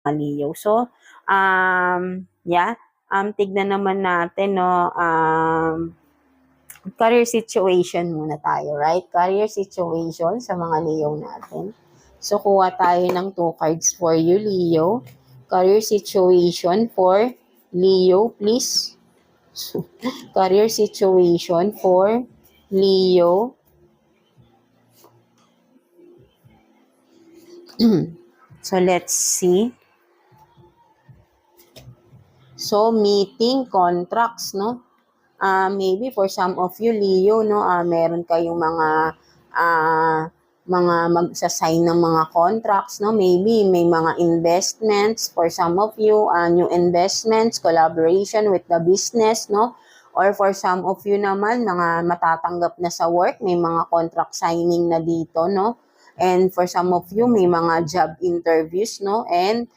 Leo. So, yeah, tignan naman natin, no, career situation muna tayo, right? Career situation sa mga Leo natin. So, kuha tayo ng 2 cards for you, Leo. Career situation for Leo, please. Career situation for Leo. So, let's see. So, meeting contracts, no? Maybe for some of you, Leo, no, meron kayong mga magsasign ng mga contracts, no? Maybe may mga investments for some of you, new investments, collaboration with the business, no? Or for some of you naman, mga matatanggap na sa work, may mga contract signing na dito, no? And for some of you, may mga job interviews, no? And